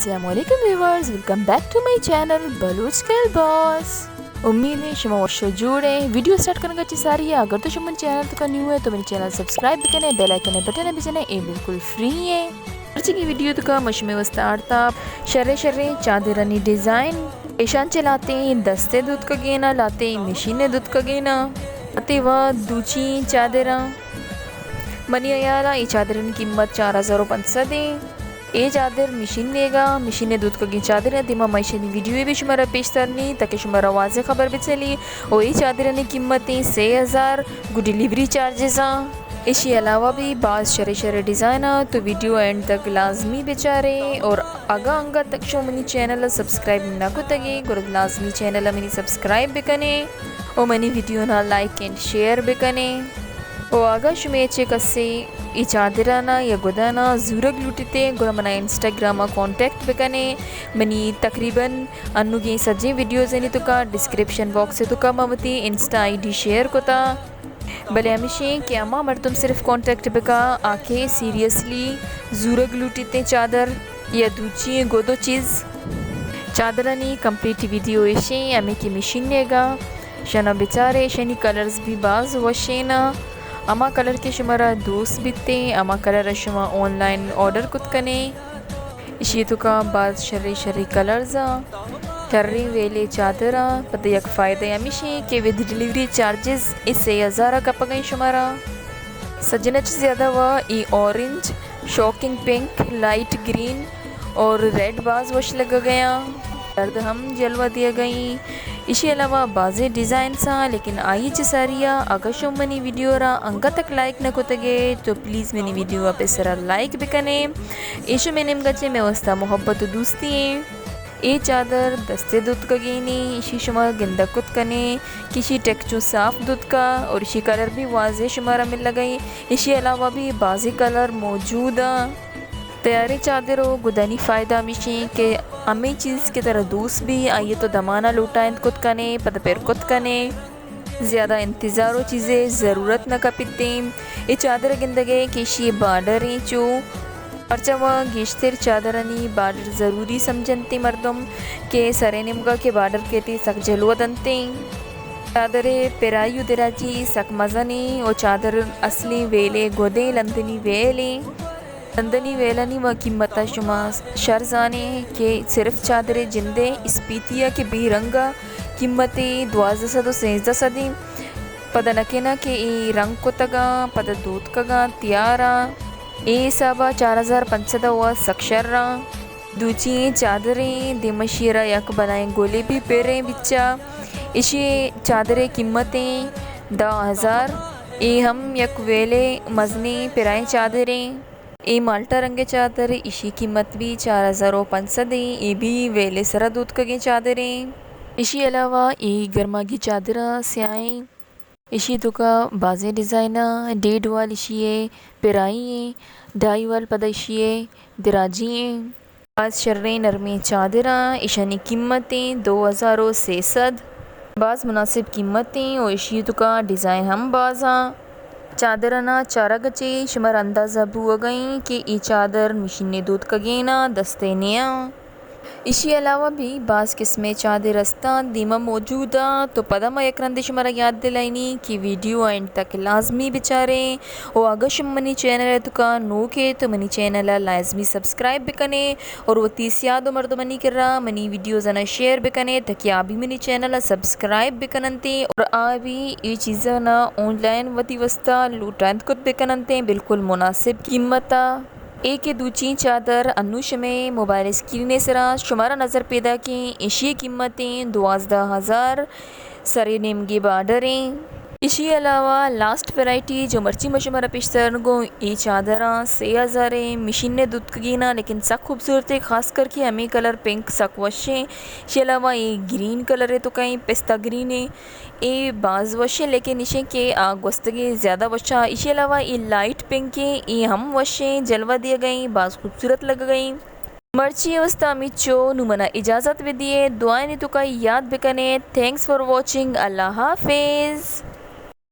अस्सलाम वालेकुम viewers, welcome back to my channel Baloch girl boss. उम्मीद है शुमा वशो जोड़े वीडियो स्टार्ट करने का सारी है। अगर तो शुमन चैनल तो न्यू है तो मेरे चैनल सब्सक्राइब भी करें, बेल आइकन बटन भी जने ये बिल्कुल फ्री है। आज की वीडियो तो का मशमे वस्तारता शर्रे शर्रे चादरानी डिज़ाइन पेशान चलाते हैं, दस्ते दूध का गेना लाते, मशीनें दूध का गेना आते वह दूची चादरा मनी अयाला। ये चादर की कीमत 4500 है। ये चादर मशीन लेगा, मशीन दूध का चादर है दिमा मशीन वीडियो भी शुमारा पेश करनी ताकि शुमारा वाजे खबर भी चली। और ये चादर की कीमतें 6000 गुड डिलीवरी चार्जेस हाँ। इसके अलावा भी बाज़ शरे शरे डिज़ाइन तो वीडियो एंड तक लाजमी बेचारे और आगा अंगा तक शो मनी चैनल सब्सक्राइब ना को तगे गुरु लाजमी चैनल मनी सब्सक्राइब भी कने और मनी वीडियो ना लाइक एंड शेयर भी कने और आगा शुमेचे कसे ಈ ಚಾದರನ ಯಗುದನ ಜೂರಗ್ ಲುಟಿತೆ ಗುರ ಮನ ಇನ್ಸ್ಟಾಗ್ರಾಮ ಕಾಂಟ್ಯಾಕ್ಟ್ ಬೇಕನೆ ಮನಿ ತಕ್ರೀಬನ್ ಅನ್ನುಗೆ ಸಜ್ಜೆ ವಿಡಿಯೋಸ್ ಏನಿ ತುಕ डिस्क्रिप्शन बॉक्स से तुका ममती इंस्टा आईडी शेयर कोता भले हमेशा कि अम्मा मर तुम सिर्फ कांटेक्ट बेका आके सीरियसली जूरग लुटिते चादर या दूची गोदो चीज़ चादरनी कंप्लीट वीडियो ऐसे हमें की मशीन लेगा शना बेचारे शनी कलर्स भी बाज वशेना अमा कलर के शुमारा दोस्त बिते अमा कलर शुमा ऑनलाइन ऑर्डर कुत कने इसी तो का बाद शर्री शर्री कलर्स कर्री वेले चादरा पता यक फ़ायदे हमेशा के विद डिलीवरी चार्जेस इससे 1000 का पगई शुमारा सजनच ज़्यादा व E orange shocking pink light green और रेड बाज वश लगा गया दर्द हम जलवा दिया गई। इसके अलावा बाज़े डिज़ाइन सा लेकिन आई सारिया अगर शो मनी वीडियो रा अंगा तक लाइक न को तगे तो प्लीज़ मनी वीडियो पे सरा लाइक भी कने ऐशो मैंने गचे में वस्ता मोहब्बत दोस्ती ये चादर दस्ते दूध का गेनी इसी शुमार गिंदा कुत कने किसी टेक्चू साफ दूध का और इसी कलर भी वाजे शुमारा मिल गई। इसके अलावा भी बाज़ी कलर मौजूद तैयारी चादरों गुदानी फ़ायदा मिशी के अमी चीज़ की तरह दूस भी आइए तो दमाना लूटा कुत कने पद पैर कुत कने ज़्यादा इंतज़ारों चीज़ें ज़रूरत न कपिते ये चादर गिंदगे किसी बार्डर चो परचा व गिश्तर चादरनी बार्डर ज़रूरी समझनते मर्दम के सरे निमगा के बार्डर कहते सक जलवदंते चादरे पेरायु दिराची सक मज़नी और चादर असली वेले गोदे लंदनी वेले लंदनी वेलानी व कीमत शुमा शर्जाने के सिर्फ चादरे जिंदे स्पीतिया के बेरंगा कीमतें 1216 सदी पद नकेना के ई रंग को तगा पद दूध कगा त्यारा ए सबा 4500 व सक्षरा दूची चादरें दिमशीरा यक बनाए गोले भी पेरे बिच्चा इसी चादरे कीमतें 10,000 ए हम यक वेले मजनी पिराए चादरें ये माल्टा रंगे चादर इसी कीमत भी 4500 ये भी वेले सरा दूध कगे चादरें। इसी अलावा ये गर्मा की चादर स्याएँ इसी तो का बाज़े डिज़ाइना 1.5 वाल इसी पिराई 2.5 वाल पदा इसी दराजी बाज़ शर्रे नरमी चादरा इशानी कीमतें 2600 बाज़ मुनासिब कीमतें और इसी तो का डिज़ाइन हम बाज़ा चादरना चारा गचे शुमार अंदाज़ा बुआ गई कि ये चादर मशीन दूध का गेना दस्ते नया। इसी अलावा भी बाज़ किस्में चादर रस्ता दीमा मौजूदा तो पदम यकरंदे शुमारा याद दिलाइनी कि वीडियो एंड तक लाजमी बेचारे और अगर शुम मनी चैनल है तो का नो के तो मनी चैनल लाजमी सब्सक्राइब भी कने और वो 30 याद मर्द मनी कर रहा मनी वीडियोज़ ना शेयर भी कने ताकि आ भी मनी चैनल सब्सक्राइब भी कनते और आ भी ये चीज़ें ना ऑनलाइन वती वस्ता लूटांत खुद भी कनते बिल्कुल मुनासिब कीमता एक दूची चादर अनुश में मोबाइल स्क्रीन सरा शुमारा नज़र पैदा की इसी कीमतें 12,000 सरे नेमगे बार्डरें। इसी अलावा लास्ट वैरायटी जो मर्ची मशुमारा पेशतर गो ये चादर 6000 मशीन ने दूध कीना लेकिन सक खूबसूरत है खास करके हमें कलर पिंक सक वशे इसके अलावा ये ग्रीन कलर है तो कहीं पिस्ता ग्रीन है ये बाज़ वशे लेकिन इसे के आग वस्तगे ज़्यादा वशा इसके अलावा ये लाइट पिंक है ये हम वशे जलवा दिया गई बाज़ खूबसूरत लग गई मर्ची अवस्था मिचो नुमना इजाज़त भी दिए दुआएं तो का याद भी कने। Thanks for watching. अल्लाह हाफिज़।